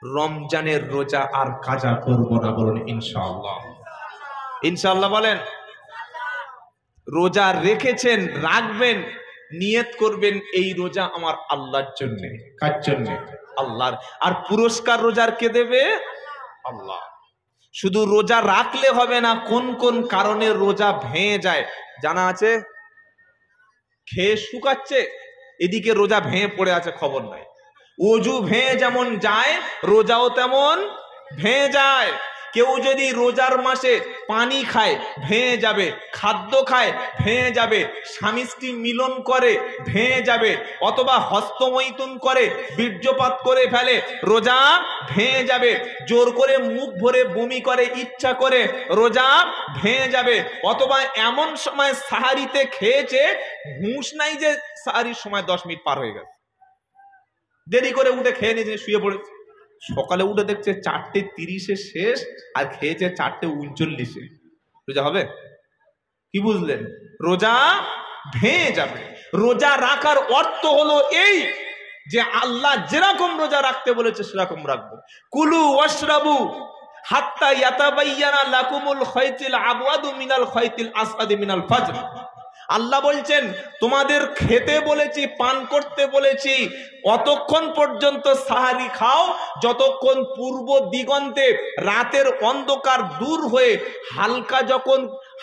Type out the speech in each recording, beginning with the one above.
রমজানের রোজা আর কাজা করব না, বলুন ইনশাআল্লাহ। ইনশাআল্লাহ বলেন। রোজা রেখেছেন, রাখবেন, নিয়ত করবেন এই রোজা আমার আল্লাহর জন্য। কার জন্য? আল্লাহর। আর পুরস্কার রোজার কে দেবে? আল্লাহ। শুধু রোজা রাখলে হবে না, কোন কোন কারণে রোজা ভেঙে যায় জানা আছে? খেয়ে শুকাচ্ছে, এদিকে রোজা ভেঙে পড়ে আছে, খবর নাই। ওযু ভেঙে যেমন যায়, রোজাও তেমন ভেঙে যায়। কেউ যদি রোজার মাসে পানি খায় ভেঙে যাবে, খাদ্য খায় ভেঙে যাবে, স্বামী স্ত্রী মিলন করে ভেঙে যাবে, অথবা হস্তমৈথুন করে বীর্যপাত করে ফেলে, রোজা ভেঙে যাবে। জোর করে মুখ ভরে বমি করে ইচ্ছা করে, রোজা ভেঙে যাবে। অথবা এমন সময় সাহারিতে খেয়েছে, হুঁশ নাই যে সাহারির সময় 10 মিনিট পার হয়ে গেছে, দেরি করে উঠে খেয়ে নিয়েছে, শুয়ে পড়েছে। সকালে উঠে দেখছে 4:30 শেষ, আর খেয়েছে 4:39। রোজা হবে? কি বুঝলেন? রোজা ভেঙে যাবে। রোজা রাখার অর্থ হলো এই যে আল্লাহ যেরকম রোজা রাখতে বলেছে সেরকম রাখবো। কুলু ওয়াশরাবু হাত্তা ইয়াতাবায়্যানা লাকুমুল খায়তুল আবওয়াদু মিনাল খায়তিল আসওয়াদি মিনাল ফাজর। আল্লাহ বলছেন তোমাদের খেতে বলেছি, পান করতে বলেছি, অতক্ষণ পর্যন্ত সাহারি খাও যতক্ষণ পূর্ব দিগন্তে রাতের অন্ধকার দূর হয়ে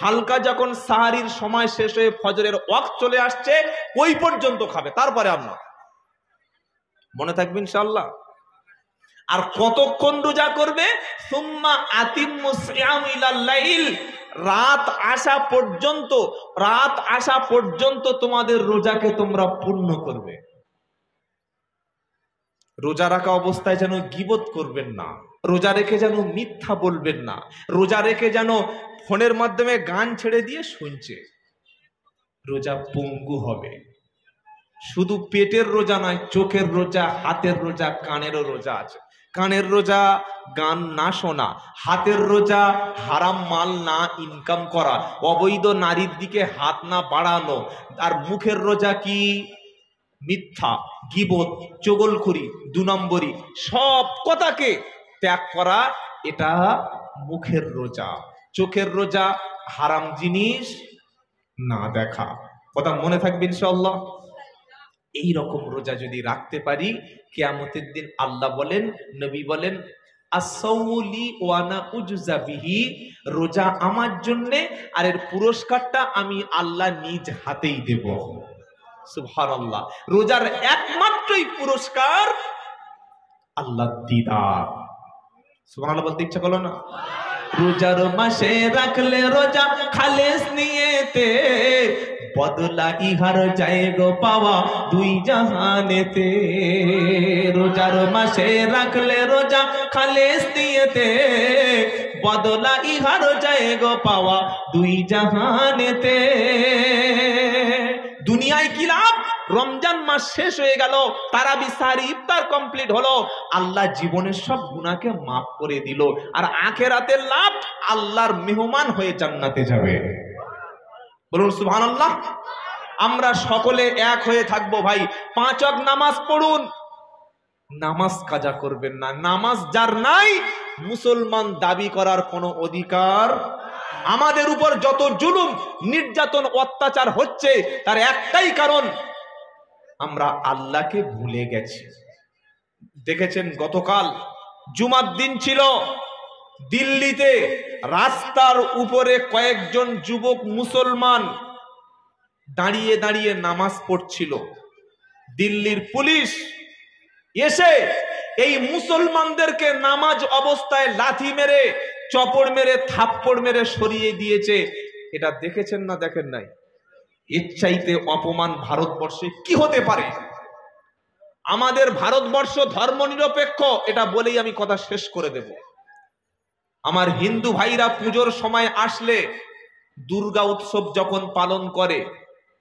হালকা যখন সাহারির সময় শেষ হয়ে ফজরের ওয়াক্ত চলে আসছে, ওই পর্যন্ত খাবে, তারপরে আমরা। মনে থাকবে ইনশাআল্লাহ। আর কতক্ষণ রোজা করবে? সুম্মা আতিম্মুস সিয়াম ইলাল লাইল। রাত আসা পর্যন্ত তোমাদের রোজাকে তোমরা পূর্ণ করবে। রোজা রাখা অবস্থায় যেন গীবত করবেন না, রোজা রেখে যেন মিথ্যা বলবেন না, রোজা রেখে যেন ফোনের মাধ্যমে গান ছেড়ে দিয়ে শুনছে। রোজা পঙ্গু হবে। শুধু পেটের রোজা নয়, চোখের রোজা, হাতের রোজা, কানেরও রোজা আছে। কানের রোজা গান না শোনা, হাতের রোজা হারাম মাল না ইনকাম করা, অবৈধ নারীর দিকে হাত না বাড়ানো। আর মুখের রোজা কি? মিথ্যা, গীবত, চগলখুরি, 2 নম্বরী সব কথাকে ত্যাগ করা, এটা মুখের রোজা। চোখের রোজা হারাম জিনিস না দেখা। কথা মনে থাকবে ইনশাআল্লাহ। এই রকম রোজা যদি রাখতে পারি, কিয়ামতের দিন আল্লাহ বলেন, নবী বলেন, আস-সাওমু লি ওয়া আনা উজজা বিহি। রোজা আমার জন্য, আর এর পুরস্কারটা আমি আল্লাহ নিজ হাতেই দেব। সুবহানাল্লাহ। রোজার একমাত্রই পুরস্কার আল্লাহর দিদার। সুবহানাল্লাহ বলতে ইচ্ছা করলো না? রোজার মাসে রাখলে রোজা খালেস নিয়েতে, বদলা ইহার যায় গো পাওয়া 2 জাহানেতে। রোজার মাসে রাখলে রোজা খালেস নিয়েতে, বদলা ইহার যায় গো পাওয়া 2 জাহানেতে। দুনিয়ায় কি লাভ? রমজান মাস শেষ হয়ে গেল, তারাবি, সাহরি, ইফতার কমপ্লিট হলো, আল্লাহ জীবনের সব গুনাহকে মাফ করে দিল। আর আখিরাতের লাভ, আল্লাহর মেহমান হয়ে জান্নাতে যাবে। বলুন সুবহানাল্লাহ। আমরা সকলে এক হয়ে থাকবো ভাই। 5 ওয়াক্ত নামাজ পড়ুন, নামাজ কাজা করবেন না। নামাজ যার নাই, মুসলমান দাবি করার কোনো অধিকার। আমাদের উপর যত জুলুম, নির্যাতন, অত্যাচার হচ্ছে, তার একটাই কারণ, আমরা আল্লাহকে ভুলে গেছি। দেখেছেন গতকাল জুমার দিন ছিল, দিল্লিতে রাস্তার উপরে কয়েকজন যুবক মুসলমান দাঁড়িয়ে দাঁড়িয়ে নামাজ পড়ছিল। দিল্লির পুলিশ এসে এই মুসলমানদেরকে নামাজ অবস্থায় লাথি মেরে, চপড় মেরে, থাপ্পড় মেরে সরিয়ে দিয়েছে। এটা দেখেছেন না দেখেন নাই? এর চাইতে অপমান ভারতবর্ষে কি হতে পারে? আমাদের ভারতবর্ষ ধর্মনিরপেক্ষ, এটা বলেই আমি কথা শেষ করে দেব। আমার হিন্দু ভাইরা পুজোর সময় আসলে, দুর্গা উৎসব যখন পালন করে,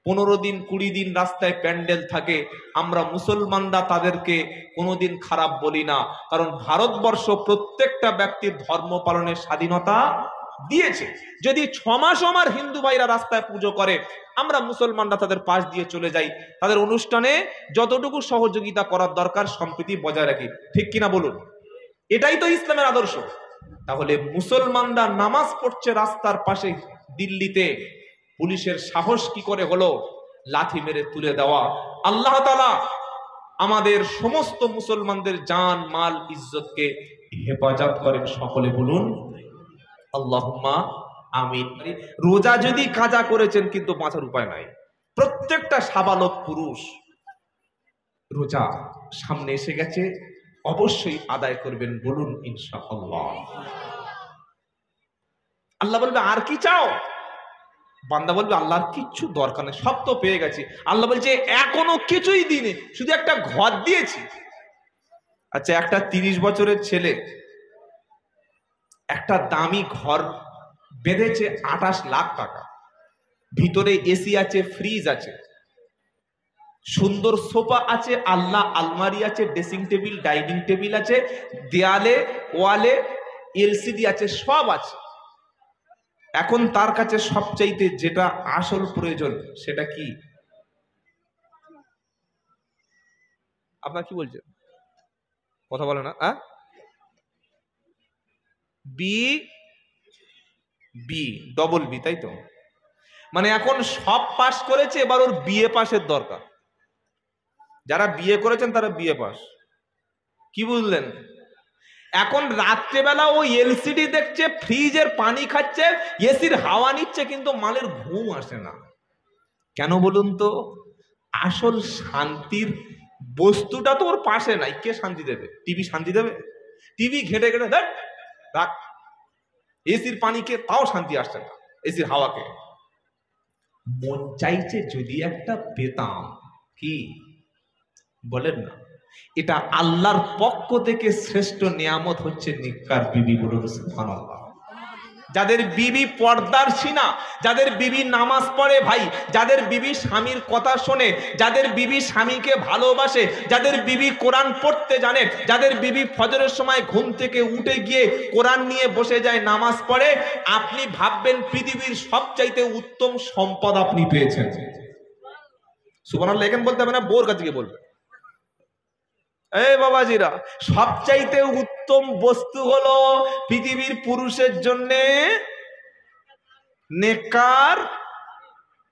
15 দিন 20 দিন রাস্তায় প্যান্ডেল থাকে, আমরা মুসলমানরা তাদেরকে কোনোদিন খারাপ বলি না, কারণ ভারতবর্ষ প্রত্যেকটা ব্যক্তির ধর্ম পালনের স্বাধীনতা দিয়েছে। যদি 6 মাস আমার হিন্দু ভাইরা রাস্তায় পুজো করে, আমরা মুসলমানরা তাদের পাশ দিয়ে চলে যাই, তাদের অনুষ্ঠানে যতটুকু সহযোগিতা করার দরকার সম্প্রীতি বজায় রাখি। ঠিক কিনা বলুন? এটাই তো ইসলামের আদর্শ। তাহলে মুসলমানরা নামাজ পড়ছে রাস্তার পাশে, দিল্লিতে পুলিশের সাহস কি করে হলো লাথি মেরে তুলে দেওয়া? আল্লাহ তাআলা আমাদের সমস্ত মুসলমানদের জান মাল ইজ্জতকে হেফাজত করেন। সকলে বলুন আল্লাহুম্মা আমিন। রোজা যদি কাজা করেছেন কিন্তু বাঁচার উপায় নাই। প্রত্যেকটা সাবালক পুরুষ রোজা সামনে এসে গেছে, অবশ্যই আদায় করবেন। বলুন ইনশাআল্লাহ। আল্লাহ বলবে আর কি চাও? বান্দা বলবে আল্লাহর কিচ্ছু দরকার নেই, সব তো পেয়ে গেছি। আল্লাহ বলছে এখনো কিছুই দিনে, শুধু একটা ঘর দিয়েছি। আচ্ছা, একটা 30 বছরের ছেলে একটা দামি ঘর বেঁধেছে 28 লাখ টাকা, ভিতরে এসি আছে, ফ্রিজ আছে, সুন্দর সোফা আছে, আল্লাহ আলমারি আছে, ড্রেসিং টেবিল, ডাইনিং টেবিল আছে, দেয়ালে ওয়ালে এলসিডি আছে, সব আছে। এখন তার কাছে সবচাইতে যেটা আসল প্রয়োজন সেটা কি? আপনার কি বলছেন? কথা বলে না? বি বি ডবল বি, তাই তো? মানে এখন সব পাস করেছে, এবার ওর বিএ পাসের দরকার। যারা বিয়ে করেছেন তারা বিএ পাস। কি বুঝলেন? এখন রাত্রেবেলা ওই এলসিডি দেখছে, ফ্রিজের পানি খাচ্ছে, এসির হাওয়া নিচ্ছে, কিন্তু মালের ঘুম আসে না। কেন বলুন তো? আসল শান্তির বস্তুটা তো ওর পাশে নাই। কে শান্তি দেবে? টিভি শান্তি দেবে? টিভি ঘেটে ঘেটে দেখ রাখ। এসির পানিকে তাও শান্তি আসছে না, এসির হাওয়াকে। মন চাইছে যদি একটা পেতাম। কি বলেন না? এটা আল্লাহর পক্ষ থেকে শ্রেষ্ঠ নিয়ামত হচ্ছে নিকার বিবি। বলুন সুবহানাল্লাহ। যাদের বিবি পর্দারশীনা, যাদের বিবি নামাজ পড়ে ভাই, যাদের বিবি স্বামীর কথা শোনে, যাদের বিবি স্বামীকে ভালোবাসে, যাদের বিবি কোরআন পড়তে জানে, যাদের বিবি ফজরের সময় ঘুম থেকে উঠে গিয়ে কোরআন নিয়ে বসে যায়, নামাজ পড়ে, আপনি ভাববেন পৃথিবীর সবচাইতে উত্তম সম্পদ আপনি পেয়েছেন। সুবহানাল্লাহ। এখন বলতে হবে না, বোর কাছে গিয়ে বলবে। এই বাবাজিরা, সবচাইতে উত্তম বস্তু হলো পৃথিবীর পুরুষের জন্য নেকার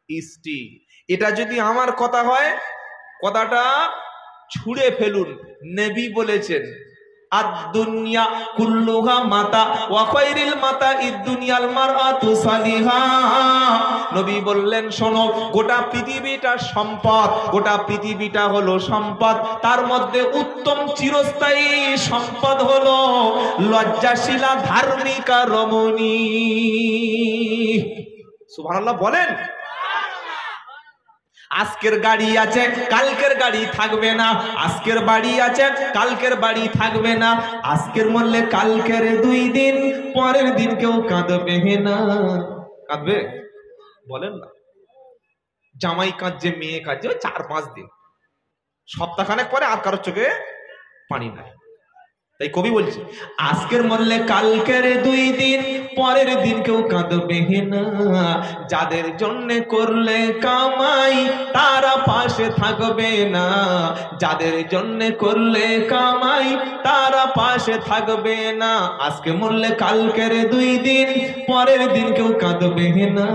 স্ত্রী। এটা যদি আমার কথা হয়, কথাটা ছুঁড়ে ফেলুন। নবী বলেছেন আদ-দুনিয়া কুল্লুহা মাতা ওয়া খায়রুল মাতা ইদ-দুনিয়াল মারআতু সালিহা। নবী বললেন শোনো, গোটা পৃথিবীটা সম্পদ, গোটা পৃথিবীটা হলো সম্পদ, তার মধ্যে উত্তম চিরস্থায়ী সম্পদ হলো লজ্জাশীলা ধার্মিকা রমণী। সুবহানাল্লাহ বলেন। আজকের গাড়ি আছে, কালকের গাড়ি থাকবে না। আজকের বাড়ি আছে, কালকের বাড়ি থাকবে না। আজকের মরলে কালকের 2 দিন, পরের দিন কেউ কাঁদবে না। কাঁদবে? বলেন না। জামাই কাঁদছে, মেয়ে কাঁদছে, 4-5 দিন, সপ্তাহখানেক পরে আর কারোর চোখে পানি নাই। তাই কবি বলছে আজকের মরলে কালকের 2 দিন, পরের দিন কেউ কাঁদবে না। যাদের জন্য করলে কামাই তারা পাশে থাকবে না। যাদের জন্য করলে কামাই তারা পাশে থাকবে না। আজকে মরলে কালকের 2 দিন, পরের দিন কেউ কাঁদবে না।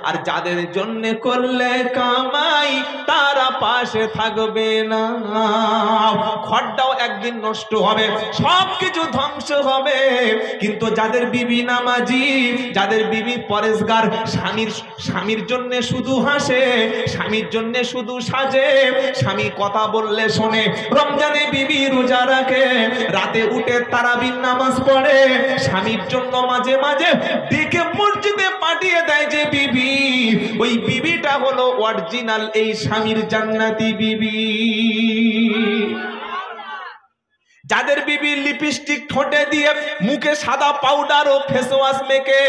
আর যাদের জন্য করলে কামাই তারা পাশে থাকবে না। ঘরটাও একদিন নষ্ট হবে, সবকিছু ধ্বংস হবে, কিন্তু যাদের বিবি নামাজি, যাদের বিবি পরেশগার, স্বামীর জন্য শুধু হাসে, স্বামীর জন্য শুধু সাজে, স্বামী কথা বললে শোনে, রমজানে বিবি রোজা রাখে, রাতে উঠে তারাবির নামাজ পড়ে, স্বামীর জন্য মাঝে মাঝে ডেকে মসজিদে পাঠিয়ে দেয় যে বিবি, ওই বিবিটা হলো অরিজিনাল এই স্বামীর জান্নাতি বিবি। যাদের বিবি লিপস্টিক ঠোঁটে দিয়ে, মুখে সাদা পাউডার ও ফেস ওয়াশ মেখে,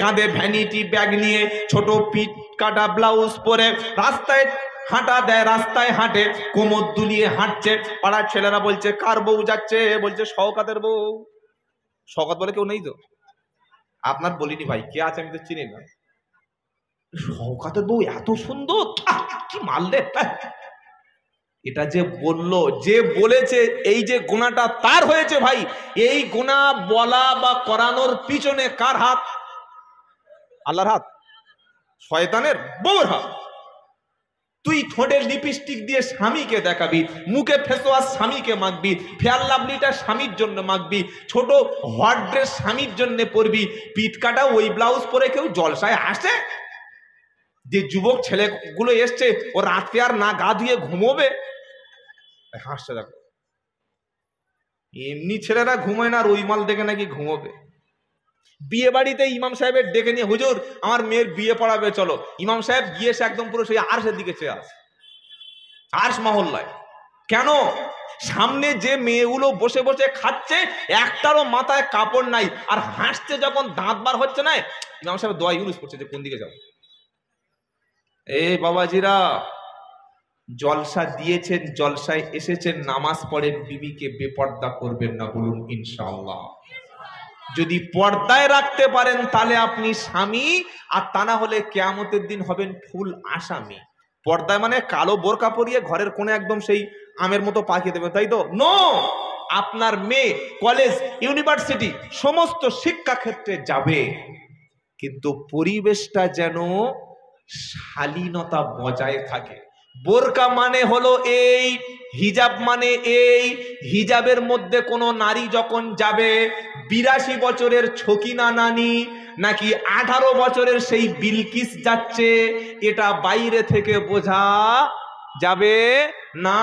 কাঁধে ভ্যানিটি ব্যাগ নিয়ে, ছোট পিঠ কাটা ব্লাউজ পরে রাস্তায় হাঁটা দেয়, রাস্তায় হাঁটে, কোমর দুলিয়ে হাঁটছে, পাড়ার ছেলেরা বলছে কার বউ যাচ্ছে? বলছে শওকাতের বউ। শওকাত বলে কেউ নেই তো? আপনার বলিনি ভাই, কে আছে আমি তো চিনি না। শওকাতের বউ এত সুন্দর, কি মারলে! এটা যে বলল, যে বলেছে এই যে গুনাহটা তার হয়েছে ভাই, এই গুনাহ বলা বা করানোর পিছনে কার হাত? আল্লাহর হাত? শয়তানের বউর হাত? তুই ঠোঁটে লিপস্টিক দিয়ে স্বামীকে দেখাবি, মুখে ফেস ওয়াশ স্বামীকে মাখবি, ফেয়ার লাভলিটা স্বামীর জন্য মাখবি, ছোট হট ড্রেস স্বামীর জন্য পরবি, পিঠ কাটা ওই ব্লাউজ পরে কেউ জলসায় আসে? যে যুবক ছেলেগুলো এসছে ও রাতে আর না গা ধুয়ে ঘুমোবে? হাসছে দেখো, এমনি ছেলেরা ঘুমোয় না, আর ওই মাল দেখে নাকি ঘুমোবে। বিয়ে বাড়িতে ইমাম সাহেবের ডেকে নিয়ে, হুজুর আমার মেয়ের বিয়ে পড়াবে চলো, ইমাম সাহেব গিয়ে সে একদম পুরো সেই আরশের দিকে চেয়ে আসে, আরশ মহল্লায়। কেন? সামনে যে মেয়েগুলো বসে বসে খাচ্ছে একটারও মাথায় কাপড় নাই, আর হাসছে যখন দাঁত বার হচ্ছে না, ইমাম সাহেব দোয়া ইউজ করছে যে কোন দিকে যাও। এই বাবাজিরা, জলসা দিয়েছেন, জলসায় এসেছেন, নামাজ পড়েন, বিবিকে বেপর্দা করবেন না, বলুন ইনশাআল্লাহ। যদি পর্দায় রাখতে পারেন তাহলে আপনি স্বামী, আর তা না হলে কিয়ামতের দিন হবেন ফুল আসামি। পর্দায় মানে কালো বোরকা পরিয়ে ঘরের কোণে একদম সেই আমের মতো পাকিয়ে দেবেন, তাই তো? নো, আপনার মেয়ে কলেজ, ইউনিভার্সিটি, সমস্ত শিক্ষা ক্ষেত্রে যাবে, কিন্তু পরিবেশটা যেন শালীনতা বজায় থাকে। বোরকা মানে হলো এই, হিজাব মানে এই, হিজাবের মধ্যে কোনো নারী যখন যাবে 82 বছরের ছকিনা নানি নাকি 18 বছরের সেই বিলকিস যাচ্ছে, এটা বাইরে থেকে বোঝা যাবে না।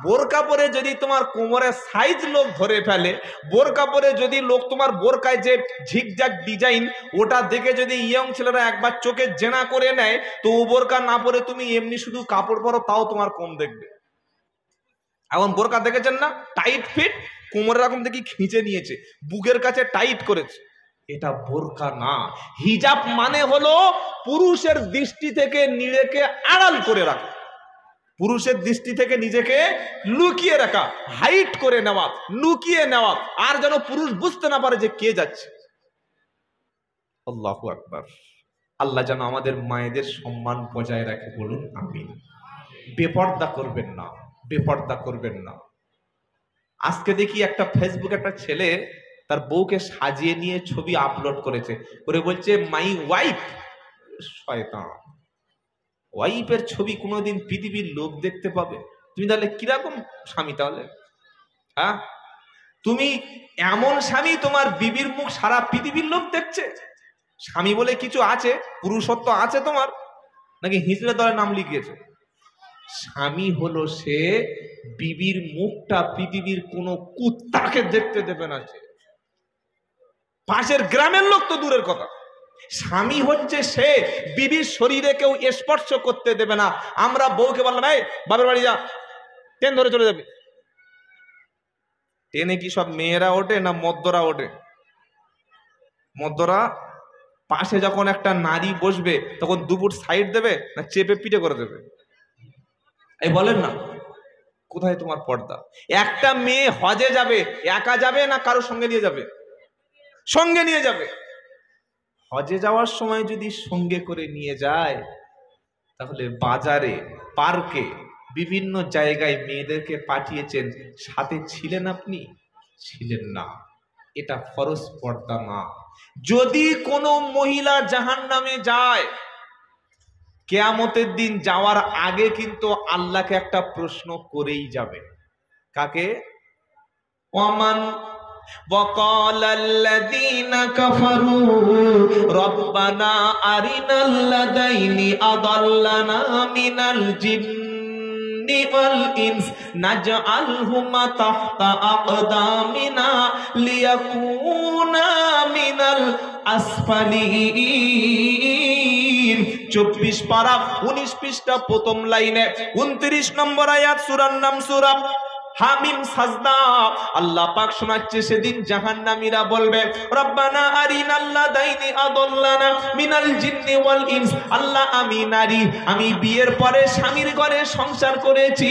বোরকা পরে যদি তোমার কোমরের সাইজ লোক ধরে ফেলে, বোরকা পরে যদি লোক তোমার বোরকায় যে ঝিকঝাক ডিজাইন ওটা দেখে যদি ইয়ং ছেলেরা একবার চোখে জেনা করে নেয়, তো ও বোরকা না পরে তুমি এমনি শুধু কাপড় পরো, তাও তোমার কম দেখবে। এখন বোরকা দেখেছেন না, টাইট ফিট, কোমরের রকম দেখি খিঁচে নিয়েছে, বুকের কাছে টাইট করেছে, এটা বোরকা না। হিজাব মানে হলো পুরুষের দৃষ্টি থেকে নিজেকে আড়াল করে রাখা, পুরুষের দৃষ্টি থেকে নিজেকে লুকিয়ে রাখা, হাইট করে নেওয়া, লুকিয়ে নেওয়া, আর যেন পুরুষ বুঝতে না পারে যে কে যাচ্ছে। আল্লাহু আকবার। আল্লাহ যেন আমাদের মায়েদের সম্মান বজায় রাখে, বলুন আমিন। বেপর্দা করবেন না, বেপর্দা করবেন না। আজকে দেখি একটা ফেসবুকে একটা ছেলে তার বউকে সাজিয়ে নিয়ে ছবি আপলোড করেছে, করে বলছে মাই ওয়াইফ। শয়তান, ওয়াইফের ছবি কোনোদিন পৃথিবীর লোক দেখতে পাবে? তুমি তাহলে কিরকম স্বামী তাহলে? হ্যাঁ, তুমি এমন স্বামী তোমার বিবির মুখ সারা পৃথিবীর লোক দেখছে? স্বামী বলে কিছু আছে, পুরুষত্ব আছে তোমার, নাকি হিজড়ে দলে নাম লিখিয়েছে? স্বামী হলো সে বিবির মুখটা পৃথিবীর কোনো কুত্তাকে দেখতে দেবে না, সে পাশের গ্রামের লোক তো দূরের কথা। স্বামী হচ্ছে সে বিবির শরীরে কেউ স্পর্শ করতে দেবে না। আমরা বউকে বললাম এই বাপের বাড়ি যা, ট্রেন ধরে চলে যাবে। ট্রেনে কি সব মেয়েরা ওঠে না মদ্যরা ওঠে? মদ্যরা পাশে যখন একটা নারী বসবে তখন দুপুর সাইড দেবে না চেপে পিঠে করে দেবে? এই বলেন না, কোথায় তোমার পর্দা? একটা মেয়ে হজে যাবে, একা যাবে না কারোর সঙ্গে নিয়ে যাবে? সঙ্গে নিয়ে যাবে। হজে যাওয়ার সময় যদি সঙ্গে করে নিয়ে যায়, তাহলে বাজারে, পার্কে, বিভিন্ন জায়গায় মেয়েদেরকে পাঠিয়েছেন, সাথে ছিলেন আপনি? ছিলেন না। এটা ফরজ পর্দা না। যদি কোনো মহিলা জাহান্নামে যায়, কিয়ামতের দিন যাওয়ার আগে কিন্তু আল্লাহকে একটা প্রশ্ন করেই যাবে। কাকে? ওমান وقال الذين كفروا ربنا أرنا الذين أضلنا من الجن والإنس نجعلهما تحت أقدامنا ليكونا من الأسفلين 24 পারা 19 পৃষ্ঠা প্রথম লাইনে 29 নম্বর আয়াত, সূরার নাম সূরা হামিম সাজদা। আল্লাহ পাক শোনাচ্ছে সেদিন জাহান্নামীরা বলবে রব্বানা আরিনাল্লাযাইনি আদাল্লানা মিনাল জিন্নি ওয়াল ইনস। আল্লাহ আমি নারী, আমি বিয়ের পরে স্বামীর ঘরে সংসার করেছি।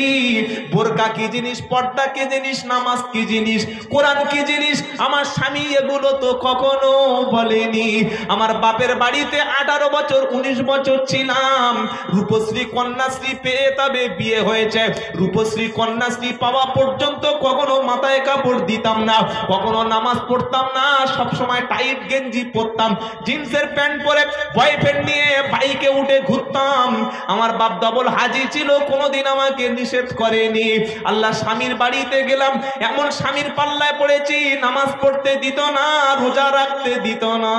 বোরকা কি জিনিস, পর্দা কি জিনিস, নামাজ কি জিনিস, কোরআন কি জিনিস, আমার স্বামী এগুলো তো কখনো বলেনি। আমার বাপের বাড়িতে 18 বছর 19 বছর ছিলাম, রূপশ্রী কন্যাশ্রী পেয়ে তবে বিয়ে হয়েছে। রূপশ্রী কন্যাশ্রী পাওয়া পর্যন্ত কখনো মাথায় কাপড় দিতাম না, কখনো নামাজ পড়তাম না, সব সময় টাইট গেঞ্জি পরতাম, জিন্সের প্যান্ট পরে বয়ফ্রেন্ড নিয়ে বাইকে উঠে ঘুরতাম। আমার বাপ ডবল হাজি ছিল, কোনোদিন আমাকে নিষেধ করেনি। আল্লাহ স্বামীর বাড়িতে গেলাম, এমন স্বামীর পাল্লায় পড়েছি, নামাজ পড়তে দিত না, রোজা রাখতে দিত না।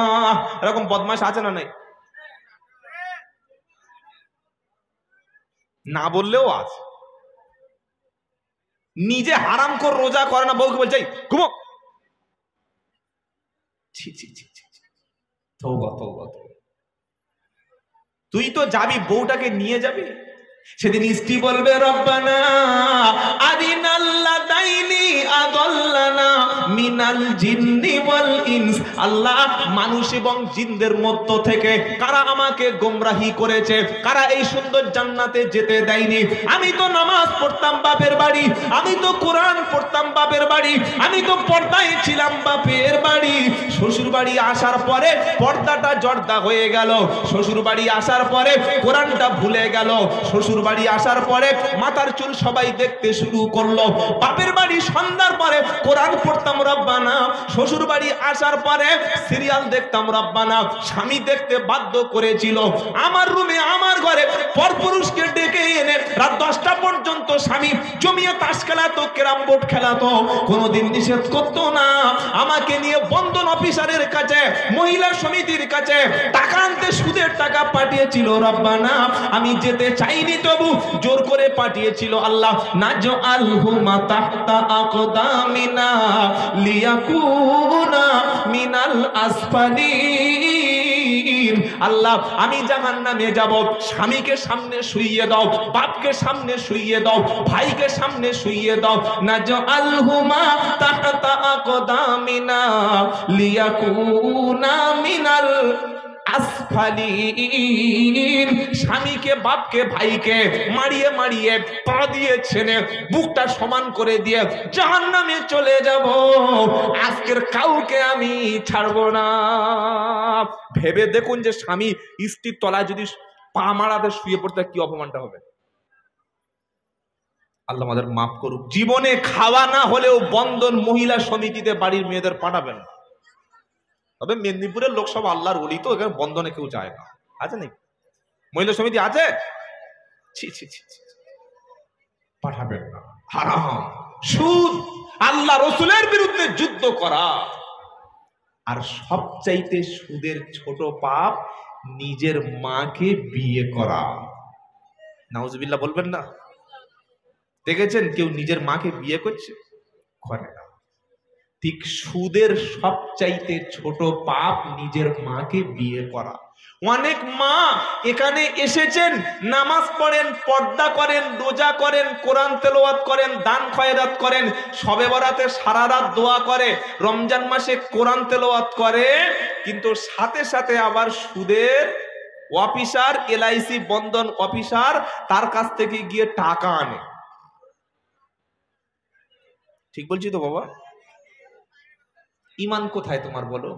এরকম বদমাশ আছে না নাই? না বললেও আছে। নিজে হারাম করে রোজা করে না, বউকে বলছে ঘুমো। তুই তো যাবি, বউটাকে নিয়ে যাবি। সেদিন স্ত্রী বলবে রব্বানা আরিনাল্লাযাইনি আদাল্লানা মিনাল জিন্নি ওয়াল ইনস। আল্লাহ মানুষ এবং জিনদের মধ্য থেকে কারা আমাকে গোমরাহি করেছে, কারা এই সুন্দর জান্নাতে যেতে দেয়নি। আমি তো নামাজ পড়তাম বাপের বাড়ি, আমি তো কোরআন পড়তাম বাপের বাড়ি, আমি তো পর্দায় ছিলাম বাপের বাড়ি। শ্বশুর বাড়ি আসার পরে পর্দাটা জর্দা হয়ে গেল, শ্বশুর বাড়ি আসার পরে কোরআনটা ভুলে গেল, শ্বশুর বাড়ি আসার পরে মাথার চুল সবাই দেখতে শুরু করলো। বাপের বাড়ি সন্ধ্যার পরে কোরআন পড়তাম রব্বানা, শ্বশুর বাড়ি আসার পরে সিরিয়াল দেখতাম রব্বানা। স্বামী দেখতে বাধ্য করেছিল। আমার রুমে আমার ঘরে পরপুরুষকে ডেকে এনে রাত 10টা পর্যন্ত স্বামী জমিয়ে তাস খেলাতো, ক্যারাম বোর্ড খেলাতো, কোনোদিন নিষেধ করতো না। আমাকে নিয়ে বন্ধন অফিসারের কাছে, মহিলা সমিতির কাছে টাকা আনতে সুদের টাকা পাঠিয়েছিল রব্বানা। আমি যেতে চাইনি, তবু জোর করে পাঠিয়েছিল। আল্লাহ নাজআলহুমা তাহতা আকদামিনা লিয়াকুনা মিনাল আসফালিন। আল্লাহ আমি জাহান্নামে যাব, স্বামীকে সামনে শুইয়ে দাও, বাপকে সামনে শুইয়ে দাও, ভাইকে সামনে শুইয়ে দাও। নাজআলহুমা তাহতা আকদামিনা লিয়াকুনা মিনাল আসফালিন। স্বামীকে, বাপকে, ভাইকে মারিয়ে মারিয়ে পা দিয়ে ছেনে বুকটা সমান করে দিয়ে জাহান্নামে চলে যাব। আজকের কাউকে আমি ছাড়বো না। ভেবে দেখুন যে স্বামী স্ত্রীর তলায় যদি পা মারাতে শুয়ে পড়তে কি অপমানটা হবে। আল্লাহ আমাদের মাফ করুক। জীবনে খাওয়া না হলেও বন্ধন মহিলা সমিতিতে বাড়ির মেয়েদের পাঠাবেন। তবে মেদিনীপুরের লোক সব আল্লাহর ওলি, তো এখানে বন্ধনে কেউ যায় না। আছে নাকি মহিলা সমিতি? আছে। পাঠাবেন না, হারাম, সুদ, আল্লাহ রসুলের বিরুদ্ধে যুদ্ধ করা। আর সবচাইতে সুদের ছোট পাপ নিজের মাকে বিয়ে করা। নাউজুবিল্লাহ বলবেন না? দেখেছেন কেউ নিজের মাকে বিয়ে করছে? করে না। ঠিক সুদের সবচাইতে ছোট পাপ নিজের মাকে বিয়ে করা। অনেক মা এখানে এসেছেন, নামাজ পড়েন, পর্দা করেন, রোজা করেন, কোরআন তেলাওয়াত করেন, দান খয়রাত করেন, শবে বরাতে সারা রাত দোয়া করে, রমজান মাসে কোরআন তেলাওয়াত করে, কিন্তু সাথে সাথে আবার সুদের অফিসার, LIC বন্ধন অফিসার, তার কাছ থেকে গিয়ে টাকা আনে। ঠিক বলছি তো বাবা? ইমান কোথায় তোমার বলো?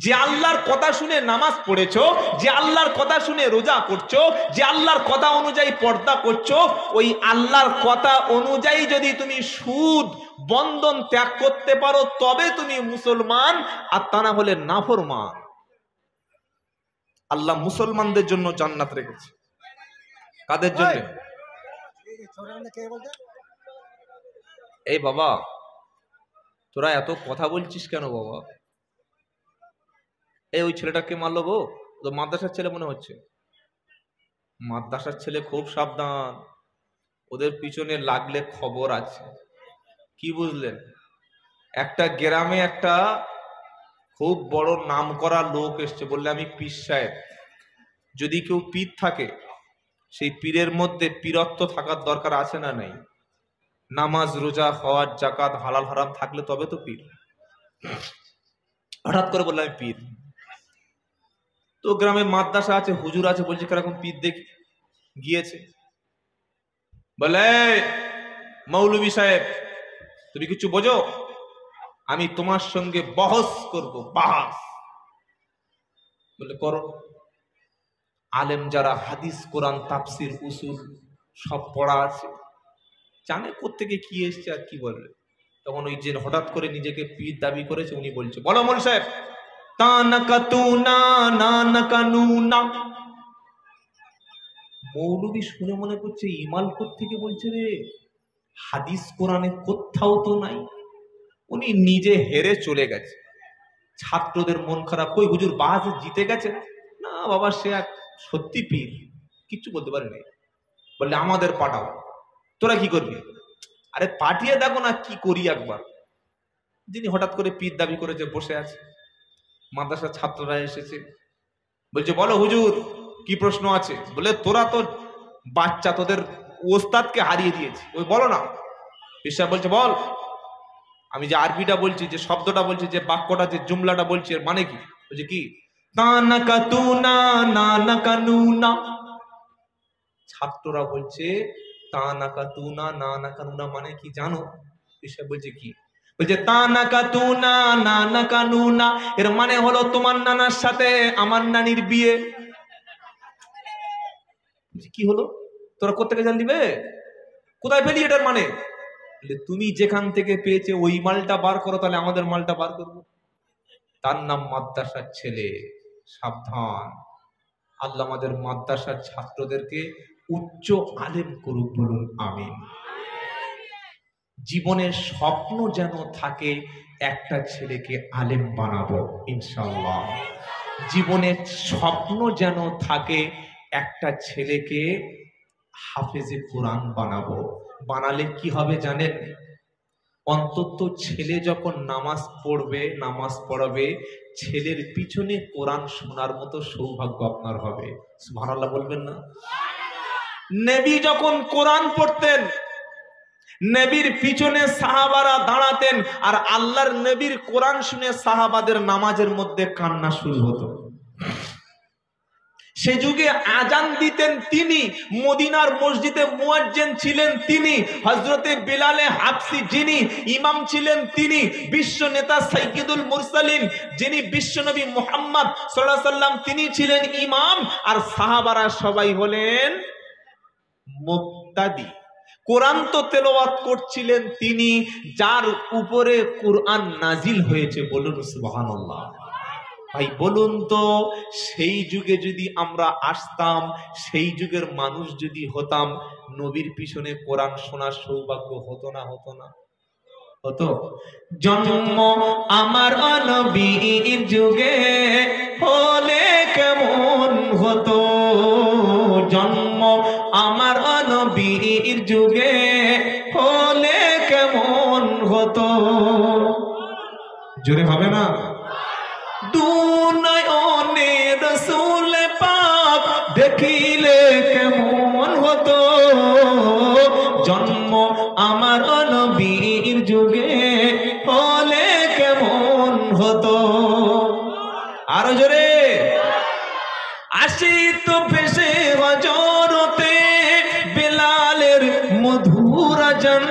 যে আল্লাহর কথা শুনে নামাজ পড়েছো, যে আল্লাহর কথা শুনে রোজা করছো, যে আল্লাহর কথা অনুযায়ী পর্দা করছো, ওই আল্লাহর কথা অনুযায়ী যদি তুমি সুদ বন্ধন ত্যাগ করতে পারো তবে তুমি মুসলমান, আর তা না হলে নাফরমান। আল্লাহ মুসলমানদের জন্য জান্নাত রেখেছে। কাদের জন্য? এই বাবা, তোরা এত কথা বলছিস কেন বাবা? এই ওই ছেলেটাকে মারলো গো, তো মাদ্রাসার ছেলে মনে হচ্ছে। মাদ্রাসার ছেলে খুব সাবধান, ওদের পিছনে লাগলে খবর আছে। কি বুঝলেন? একটা গ্রামে একটা খুব বড় নাম করা লোক এসছে, বললে আমি পীর সাহেব। যদি কেউ পীর থাকে, সেই পীরের মধ্যে পীরত্ব থাকার দরকার আছে না নাই? নামাজ রোজা হজ জাকাত হালাল হারাম থাকলে তবে তো পীর। হঠাৎ করে বললাম পীর। তো গ্রামে মাদ্রাসা আছে, হুজুর আছে, বলছে কিরকম পীর দেখি। গিয়েছে, বলে মৌলভী সাহেব তুমি কিছু বোঝো, আমি তোমার সঙ্গে বহস করব, বাহাস। বলে করো। আলেম যারা হাদিস কোরআন তাফসির উসুল সব পড়া আছে, জানে কোত্থেকে কি এসছে আর কি বলবে। তখন ওই যে হঠাৎ করে নিজেকে পীর দাবি করেছে উনি বলছে, বলো মৌল সাহেব। মৌলবী শুনে মনে করছে ইমাল কোত্থেকে বলছে রে, হাদিস কোরআনে কোথাও তো নাই। উনি নিজে হেরে চলে গেছে। ছাত্রদের মন খারাপ, কই হুজুর বাস জিতে গেছে না বাবা, সে এক সত্যি পীর, কিচ্ছু বলতে পারেনি। বললে আমাদের পাঠাও। তোরা কি করবি? আরে পাঠিয়ে দেখো না কি করি একবার। যিনি হঠাৎ করে পীর দাবি করেছে বসে আছে, মাদ্রাসার ছাত্ররা এসেছে, বলছে বলো হুজুর কি প্রশ্ন আছে। বলে তোরা তো বাচ্চা, তোদের ওস্তাদকে হারিয়ে দিয়েছি, ওই বলো না। পীর বলছে বল। আমি যে আরবিটা বলছি, যে শব্দটা বলছি, যে বাক্যটা, যে জুমলাটা বলছি, এর মানে কি? বলছে কি? ছাত্ররা বলছে তানাকাতুনা নানাকানুনা মানে কি জানো? পীর বলছে কি? বলছে তানাকাতুনা নানাকানুনা এর মানে হলো তোমার নানার সাথে আমার নানির বিয়ে। কি হলো? তোরা কোত্থেকে জানলি বে? কোথায় পেলি এটার মানে? তুমি যেখান থেকে পেয়েছে ওই মালটা বার করো, তাহলে আমাদের মালটা বার করবো। তার নাম মাদ্রাসার ছেলে। সাবধান, আল্লাহ আমাদের মাদ্রাসার ছাত্রদেরকে উচ্চ আলেম করুক, বলুন আমিন। জীবনের স্বপ্ন যেন থাকে একটা ছেলেকে আলেম বানাবো ইনশাআল্লাহ। জীবনের স্বপ্ন যেন থাকে একটা ছেলেকে হাফেজে কোরআন বানাবো। বানালে কি হবে জানেন? অন্তত ছেলে যখন নামাজ পড়বে, নামাজ পড়াবে, ছেলের পিছনে কোরআন শোনার মতো সৌভাগ্য আপনার হবে। সুবহানাল্লাহ বলবেন না? নবী যখন কোরআন পড়তেন, নবীর পিছনে সাহাবারা দাঁড়াতেন, আর আল্লাহর নবীর কোরআন শুনে সাহাবাদের নামাজের মধ্যে কান্না শুরু হতো। সে যুগে আজান দিতেন তিনি, মদিনার মসজিদে মুয়াজ্জিন ছিলেন তিনি, হযরতে বিলালে হাবশী যিনি ইমাম ছিলেন তিনি, বিশ্ব নেতা সাইয়্যিদুল মুরসালিন যিনি বিশ্বনবী মুহাম্মদ সাল্লাল্লাহু আলাইহি সাল্লাম তিনি ছিলেন ইমাম, আর সাহাবারা সবাই হলেন মুক্তাদি। কোরআন তো তেলাওয়াত করছিলেন তিনি, যার উপরে কোরআন নাজিল হয়েছে, বলুন সুবহানাল্লাহ। ভাই বলুন তো, সেই যুগে যদি আমরা আসতাম, সেই যুগের মানুষ যদি হতাম, নবীর পিছনে কোরআন শোনার সৌভাগ্য হতো না? হতো না? হতো। জন্ম আমার নবীর যুগে হলে কেমন হতো, জন্ম আমার নবীর যুগে হলে কেমন হতো। জোরে হবে না? দুনয়নে রাসূল পাক দেখিলে কেমন হতো, জন্ম আমার নবীর যুগে হলে কেমন হতো। আরো জোরে। আসিত ভেসে হযরতে বেলালের মধুর আযান।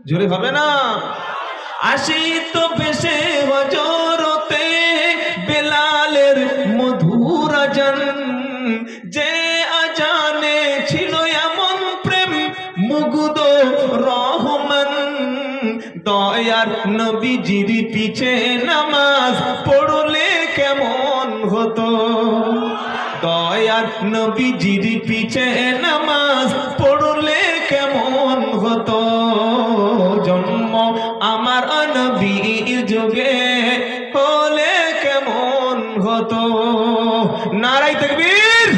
জোরে হবে না? আসিত ভেসে হযরতে বেলালের মধুর আযান, যে আজানে ছিল এমন প্রেম মুগ্ধ রহমান, দয়ার নবীজির পিছে নামাজ পড়লে কেমন হতো, দয়ার নবীজির পিছে নামাজ পড়লে কেমন হতো। জন্ম আমার নবীর যুগে হলে কেমন হতো। নারাই তাকবীর।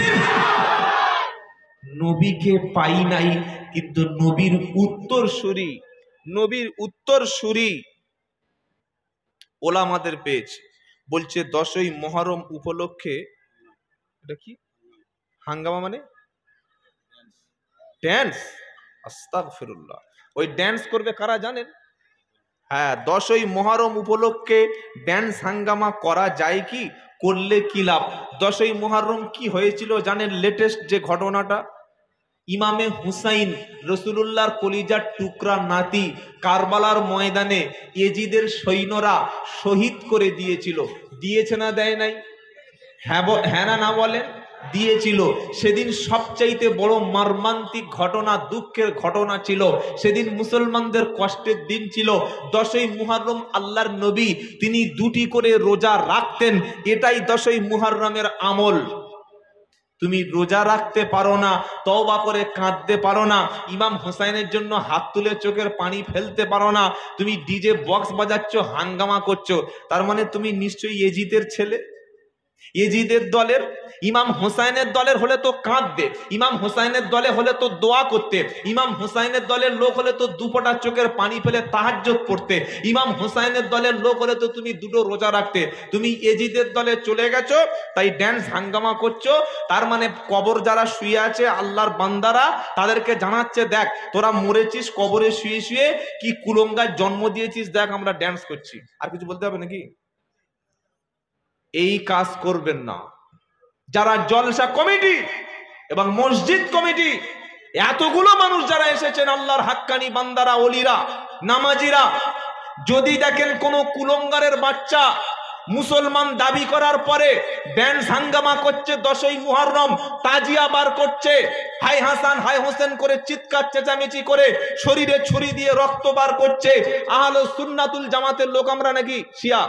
নবীকে পাই নাই, কিন্তু নবীর উত্তরসূরি, নবীর উত্তরসূরি ওলামাদের পেয়েছে। বলছে 10ই মুহররম উপলক্ষে, এটা কি হাঙ্গামা মানে ড্যান্স, আস্তাগফিরুল্লাহ, ওই ড্যান্স করবে কারা জানেন? হ্যাঁ, 10ই মুহররম উপলক্ষে ড্যান্স হাঙ্গামা করা যায় কি? করলে কি লাভ? 10ই মুহররম কি হয়েছিল জানেন? লেটেস্ট যে ঘটনাটা, ইমামে হুসাইন রসুলুল্লাহর কলিজার টুকরা নাতি কারবালার ময়দানে ইয়েজিদের সৈন্যরা শহীদ করে দিয়েছিল। দিয়েছে না দেয় নাই? হ্যাঁ না বলেন? দিয়েছিল। সেদিন সবচাইতে বড় মর্মান্তিক ঘটনা, দুঃখের ঘটনা ছিল। সেদিন মুসলমানদের কষ্টের দিন ছিল। 10ই মুহররম আল্লাহর নবী তিনি 2টি করে রোজা রাখতেন। এটাই 10ই মুহররমের আমল। তুমি রোজা রাখতে পারো না, তওবা করে কাঁদতে পারো না, ইমাম হুসাইনের জন্য হাত তুলে চোখের পানি ফেলতে পারো না, তুমি ডিজে বক্স বাজাচ্ছ, হাঙ্গামা করছো, তার মানে তুমি নিশ্চয়ই ইয়েজিদের ছেলে, ইয়েজিদের দলের। ইমাম হুসাইনের দলের হলে তো কাঁদতে, ইমাম হুসাইনের দলে হলে তো দোয়া করতে, ইমাম হুসাইনের দলের লোক হলে তো দুপোটা চোখের পানি ফেলে তাহাজ্জুদ পড়তে, ইমাম হুসাইনের দলের লোক হলে তো তুমি 2টো রোজা রাখতে। তুমি ইয়েজিদের দলে চলে গেছো, তাই ড্যান্স হাঙ্গামা করছো। তার মানে কবর যারা শুয়ে আছে আল্লাহর বান্দারা, তাদেরকে জানাচ্ছে দেখ তোরা মরেছিস কবরে শুয়ে শুয়ে, কি কুলঙ্গার জন্ম দিয়েছিস, দেখ আমরা ড্যান্স করছি। আর কিছু বলতে হবে নাকি? এই কাজ করবেন না। যারা জলসা কমিটি এবং মসজিদ কমিটি, এতগুলো মানুষ যারা এসেছেন, আল্লাহর হাক্কানি বান্দারা, ওলিরা, নামাজিরা, যদি দেখেন কোন কুলঙ্গারের বাচ্চা মুসলমান দাবি করার পরে ড্যান্স হাঙ্গামা করছে, 10ই মুহররম তাজিয়া বার করছে, হাই হাসান হাই হোসেন করে চিৎকার চেঁচামেচি করে শরীরে ছুরি দিয়ে রক্ত বার করছে, আহলে সুন্নাতুল জামাতের লোক আমরা নাকি শিয়া?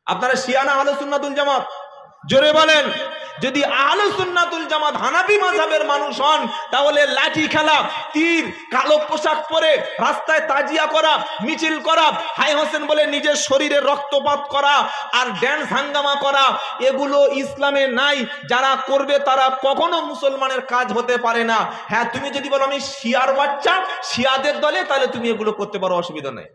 আপনারা শিয়া না আহলে সুন্নাতুল জামাত? জোরে বলেন। যদি আহলে সুন্নাতুল জামাত হানাফি মাযহাবের মানুষ হন, তাহলে লাঠি খেলা, তীর, কালো পোশাক পরে রাস্তায় তাজিয়া করা, মিছিল করা, হাই হোসেন বলে নিজের শরীরে রক্তপাত করা আর ড্যান্স হাঙ্গামা করা, এগুলো ইসলামে নাই। যারা করবে তারা কখনো মুসলমানের কাজ হতে পারে না। হ্যাঁ, তুমি যদি বলো আমি শিয়ার বাচ্চা, শিয়াদের দলে, তাহলে তুমি এগুলো করতে পারো, অসুবিধা নাই।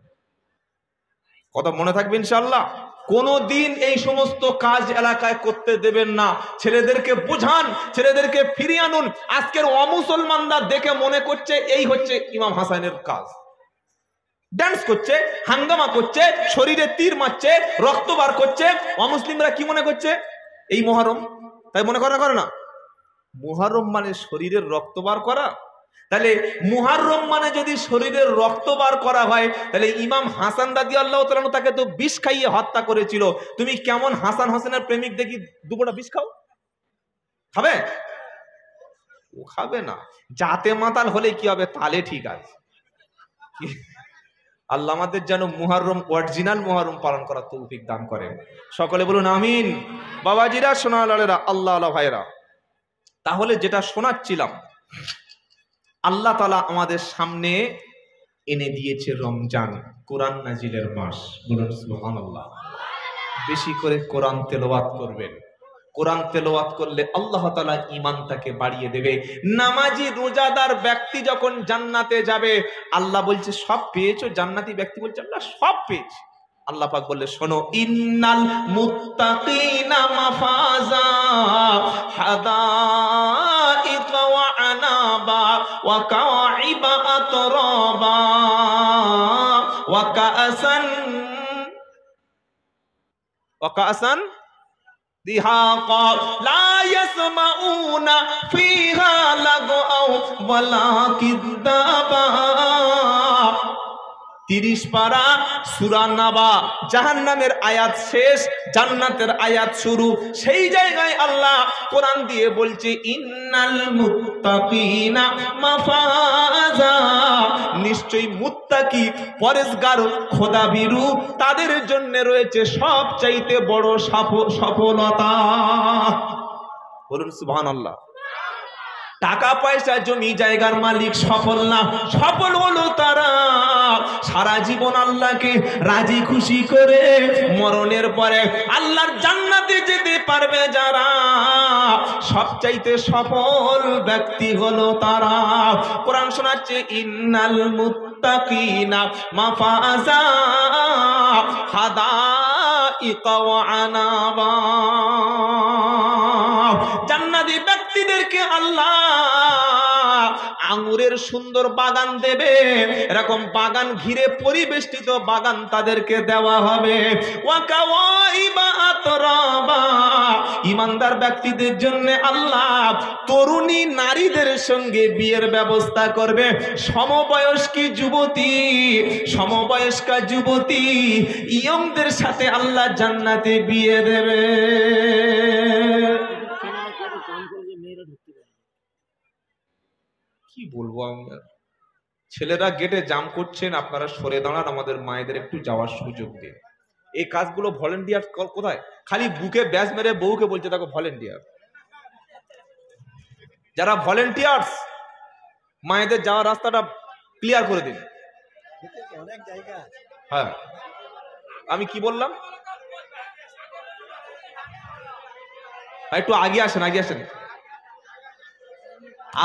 কথা মনে থাকবে ইনশাআল্লাহ। কোনদিন এই সমস্ত কাজ এলাকায় করতে দেবেন না। ছেলেদেরকে বুঝান, ছেলেদেরকে ফিরিয়ে আনুন। আজকের অমুসলমানরা দেখে মনে করছে এই হচ্ছে ইমাম হাসানের কাজ, ড্যান্স করছে, হাঙ্গামা করছে, শরীরে তীর মারছে, রক্ত বার করছে। অমুসলিমরা কি মনে করছে? এই মুহররম, তাই মনে করে না? মুহররম মানে শরীরের রক্ত বার করা। তাহলে মুহররম মানে যদি শরীরের রক্ত বার করা হয়, তাহলে ইমাম হাসান রাদিয়াল্লাহু তাআলা তাকে তো বিষ খাইয়ে হত্যা করেছিল। তুমি কেমন হাসান হোসেনের প্রেমিক দেখি দুপুরটা বিষ খাও? খাবে? ও খাবে না। জাতে মাতাল হলে কি হবে? তালে ঠিক আছে। আল্লাহ আমাদের যেন মুহররম, অরিজিনাল মুহররম পালন করার তৌফিক দান করেন। সকলে বলুন আমিন। বাবাজিরা, সোনালালেরা, আল্লাহ আল্লাহ ভাইরা, তাহলে যেটা শোনাচ্ছিলাম, আল্লাহ তাআলা আমাদের সামনে এনে দিয়েছে রমজান, কোরআন নাজিলের মাস। বলুন সুবহানাল্লাহ। বেশি করে কোরআন তেলাওয়াত করবেন। কোরআন তেলাওয়াত করলে আল্লাহ তাআলা ঈমানটাকে বাড়িয়ে দেবে। নামাজি রোজাদার ব্যক্তি যখন জান্নাতে যাবে, আল্লাহ বলছে সব পেয়েছো? জান্নাতি ব্যক্তি বলছে আল্লাহ সব পেয়েছি। আল্লাহ পাক বললে শোনো, ইন্নাল মুত্তাকিনা মাফাজা হাদাইকা ওয়া আনাবা ওয়া কাইবা আতরাবা ওয়া কাআসান দিহাকা লা ইয়াসমাউনা ফিহা লাগওয়া ওয়ালা কিযাবা। 30 পারা সূরা নাবা, জাহান্নামের আয়াত শেষ, জান্নাতের আয়াত শুরু। সেই জায়গায় আল্লাহ কোরআন দিয়ে বলছে ইন্নাল মুত্তাকিনা মাফাজা, নিশ্চয়ই মুত্তাকি, পরেজগার, খোদাভীরু, তাদের জন্য রয়েছে সবচাইতে বড় সফলতা। বলুন সুবহানাল্লাহ। টাকা পয়সা জমি জায়গার মালিক সফল না, সফল হলো তারা সারা জীবন আল্লাহকে রাজি খুশি করে মরণের পরে আল্লাহর জান্নাতে যেতে পারবে যারা, সবচাইতে সফল ব্যক্তি হলো তারা। কোরআন শোনাচ্ছে ইন্নাল মুত্তাকিনা মাফাজা হাদাইকা ওয়া আনাবা। জান্নাতি ব্যক্তিদেরকে আল্লাহ আঙুরের সুন্দর বাগান দেবে, এরকম বাগান ঘিরে পরিবেষ্টিত বাগান তাদেরকে দেওয়া হবে। ওয়াকাওয়াইবা আতরাবা, ঈমানদার ব্যক্তিদের জন্য আল্লাহ তরুণী নারীদের সঙ্গে বিয়ের ব্যবস্থা করবে। সমবয়স্কী যুবতী, সমবয়স্কা যুবতী ইয়ংদের সাথে আল্লাহ জান্নাতে বিয়ে দেবে। কি বলবো আমি, ছেলেরা গেটে জাম করছেন, আপনারা সরে দাঁড়ান, আমাদের মায়েদের একটু যাওয়ার সুযোগ দিন। এই কাজগুলো ভলেন্টিয়ার কোথায়? খালি বুকে ব্যাজ মেরে বউকে বলছে দেখো ভলেন্টিয়ার। যারা ভলেন্টিয়ার্স, মায়েদের যাওয়ার রাস্তাটা ক্লিয়ার করে দিন। হ্যাঁ, আমি কি বললাম? একটু আগে আসেন, আগে আসেন।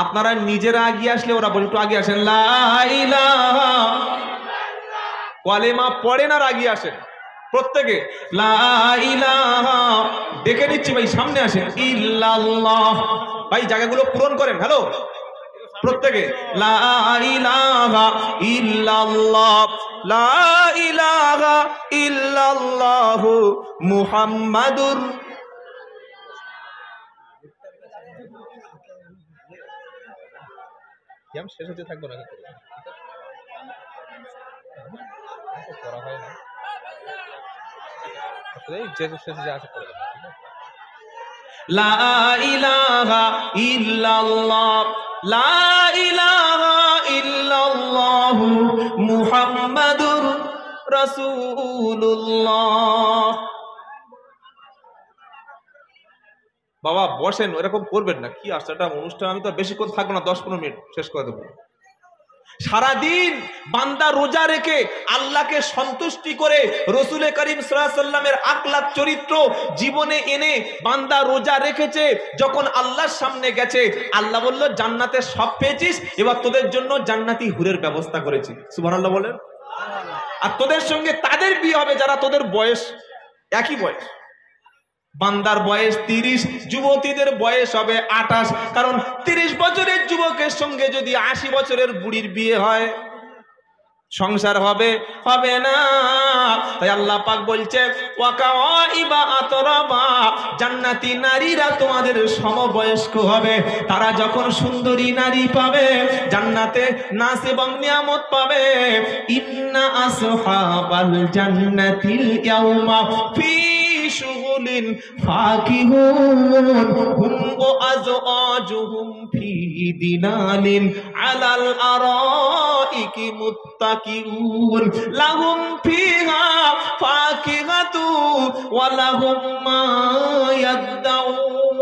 আপনারা নিজেরা আগিয়ে আসলে ওরা বলে একটু আগে আসেন। লা ইলাহা, কালেমা পড়েন আর আগিয়ে আসেন প্রত্যেকে। লা ইলাহা, ডেকে নিচ্ছি ভাই, সামনে আসেন। ইল্লাল্লাহ, ভাই জায়গাগুলো পূরণ করেন। হ্যালো প্রত্যেকে, লা ইলাহা ইল্লাল্লাহ, লা ইলাহা ইল্লাল্লাহ মুহাম্মাদুর। আমি শেষ হতে থাকবো না, করা হয় না, শেষে আসে করে দেবো। লা ইলাহা ইল্লাল্লাহ, লা ইলাহা ইল্লাল্লাহ মুহাম্মাদুর রাসূলুল্লাহ। বাবা বসেন, এরকম করবেন না। কি আসছে একটা অনুষ্ঠান, আমি তো বেশিক্ষণ থাকবো না, 10-15 মিনিট শেষ করে দেবো। সারাদিন বান্দা রোজা রেখে আল্লাহকে সন্তুষ্টি করে রসুল করিম সাল্লাল্লাহু আলাইহি ওয়াসাল্লামের আখলাক চরিত্র জীবনে এনে বান্দা রোজা রেখেছে। যখন আল্লাহর সামনে গেছে, আল্লাহ বলল জান্নাতে সব পেয়েছিস, এবার তোদের জন্য জান্নাতি হুরের ব্যবস্থা করেছি। সুবহানাল্লাহ বলেন। আর তোদের সঙ্গে তাদের বিয়ে হবে যারা তোদের বয়স, একই বয়স। বান্দার বয়স 30, যুবতীদের বয়স হবে 28। কারণ 30 বছরের যুবকের সঙ্গে যদি 80 বছরের বুড়ির বিয়ে হয়, সংসার হবে হবে না। তাই আল্লাহ পাক বলছে ওয়াকাওয়াইবা আতরাবা, জান্নাতি নারীরা তোমাদের সমবয়স্ক হবে। তারা যখন সুন্দরী নারী পাবে, জান্নাতে নাজ এবং নিয়ামত পাবে। ইন্না আসহাবাল জান্নাতিল ইয়াউমা ফি শুগুলিন ফাকিহুন হুম ওয়া আযওয়াজুহুম ফি দিনালিন আলাল আরাইকি মুত্তাকিউন লাহুম ফিহা ফাকিহাতু ওয়া লাহুম মা ইয়াদউন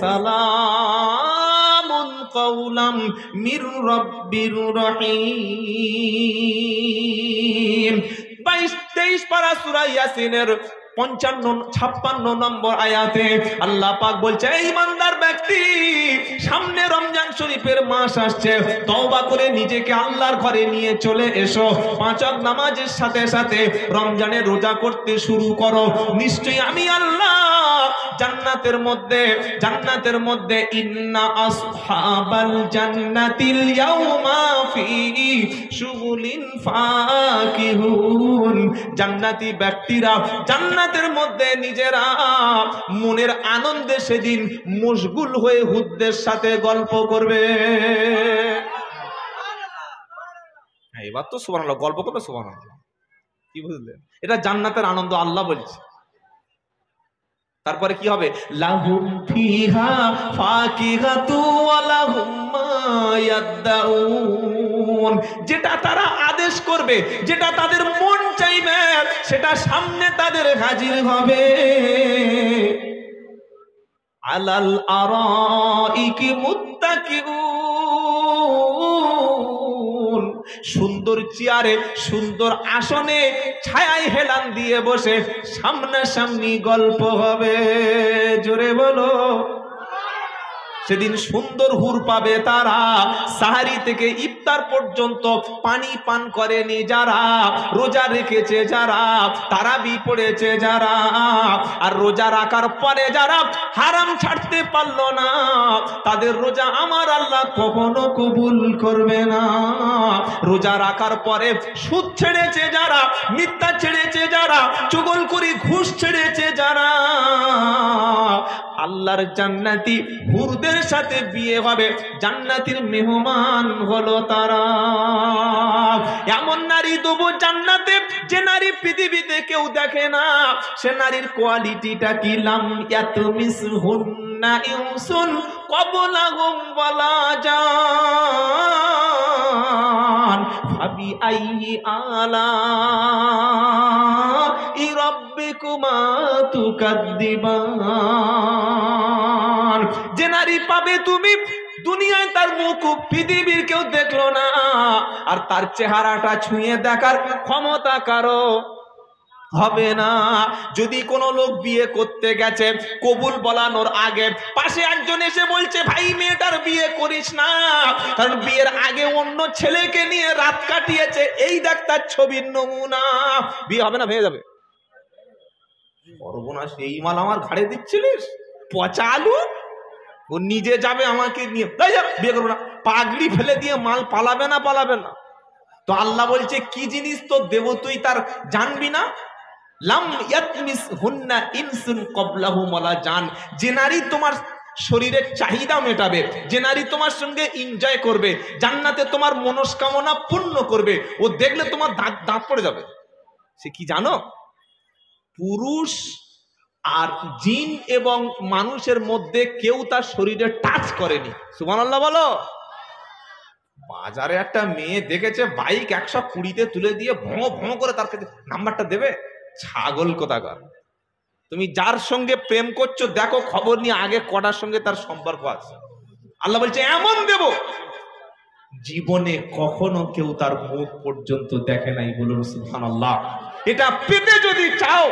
সালামুন কাওলাম মির রাব্বির রহিম। 22-23 পারা সূরা ইয়াসিনের 55-56 নম্বর আয়াতে আল্লাহ পাক বলছে, ঈমানদার ব্যক্তি, সামনে রমজান শরীফের মাস আসছে, তওবা করে নিজেকে আল্লাহর ঘরে নিয়ে চলে এসো। 5 ওয়াক্ত নামাজের সাথে সাথে রমজানের রোজা করতে শুরু করো। নিশ্চয়ই আমি আল্লাহ জান্নাতের মধ্যে ইন্না আসহাবাল জান্নাতিল ইয়াউমা ফি শুগুলিন ফাকিহুন, জান্নাতি ব্যক্তিরা জান্নাতের মধ্যে নিজেরা মনের আনন্দে সেদিন মশগুল হয়ে হুদ্দের সাথে গল্প করবে। এবার তো সুবহানাল্লাহ, গল্প করবে সুবহানাল্লাহ। কি বুঝলেন? এটা জান্নাতের আনন্দ আল্লাহ বলছে। তারপরে কি হবে? লাহুম ফিহা ফাকিহাতু ওয়া লাহুম মা ইয়াদউন, যেটা তারা আদেশ করবে, যেটা তাদের মন চাইবে, সেটা সামনে তাদের হাজির হবে। আলাল আরাইকি মুত্তাকিউন, সুন্দর চেয়ারে, সুন্দর আসনে, ছায়ায় হেলান দিয়ে বসে সামনাসামনি গল্প হবে। জোরে বলো সেদিন সুন্দর হুর পাবে তারা। সাহারি থেকে ইফতার পর্যন্ত পানি পান করেনি যারা, রোজা রেখেছে যারা, তারাবি পড়েছে যারা, আর রোজা রাখার পরে যারা হারাম ছাড়তে পারলো না, তাদের রোজা আমার আল্লাহ কখনো কবুল করবে না। রোজা রাখার পরে সুদ ছেড়েছে যারা, মিথ্যা ছেড়েছে যারা, চুগলখড়ি ঘুষ ছেড়েছে যারা, আল্লাহর জান্নাতি হুরদের সাথে বিয়ে হবে, জান্নাতের মেহমান হলো তারা। এমন নারী দেবো জান্নাতে যে নারী পৃথিবীতে কেউ দেখে না। সে নারীর কোয়ালিটিটা কি? লাম ইয়াতমিসহুন্না ইনসুন ক্বাবলাহুম ওয়ালা জান ফাবি আইয়ি আলাই রাব্বিকুমা তুকাদ্দিবান। যে নারী পাবে তুমি দুনিয়ায় তার মুখ পৃথিবীর কেউ দেখলো না, আর তার চেহারাটা ছুঁয়ে দেখার ক্ষমতা কারো হবে না। যদি কোনো লোক বিয়ে করতে গেছে, কবুল বলানোর আগে পাশে একজন এসে বলছে ভাই মেয়েটার বিয়ে করিস না, কারণ বিয়ের আগে অন্য ছেলেকে নিয়ে রাত কাটিয়েছে, এই দেখ তার ছবির নমুনা, বিয়ে হবে না, ভেঙে যাবে। সর্বনাশ, এই মাল আমার ঘাড়ে দিচ্ছিলিস? পচা আলু। ও নিজে যাবে আমাকে নিয়ে, বিয়ে করবো না, পাগড়ি ফেলে দিয়ে মাল পালাবে না, পালাবে না। তো আল্লাহ বলছে কি জিনিস তো দেব তুই তার জানবি না? লাম ইয়াতমিসহুন্না ইনসুন ক্বাবলাহুম ওয়ালা জান। যে নারী তোমার শরীরের চাহিদা মেটাবে, যে নারী তোমার সঙ্গে এনজয় করবে, জান্নাতে তোমার মনস্কামনা পূর্ণ করবে, ও দেখলে তোমার দাঁত দাঁত পড়ে যাবে। সে কি জানো? পুরুষ আর জিন এবং মানুষের মধ্যে কেউ তার শরীরে টাচ করেনি। সুবহানাল্লাহ বলো। বাজারে একটা মেয়ে দেখেছে বাইক 120-তে তুলে দিয়ে ভঁ ভঁ করে তার কাছে নাম্বারটা দেবে? ছাগল কোথাকার। তুমি যার সঙ্গে প্রেম করছো দেখো খবর নিয়ে আগে কটার সঙ্গে তার সম্পর্ক আছে। আল্লাহ বলছে এমন দেব জীবনে কখনো কেউ তার মুখ পর্যন্ত দেখে নাই। বলুন সুবহানাল্লাহ। এটা পেতে যদি চাও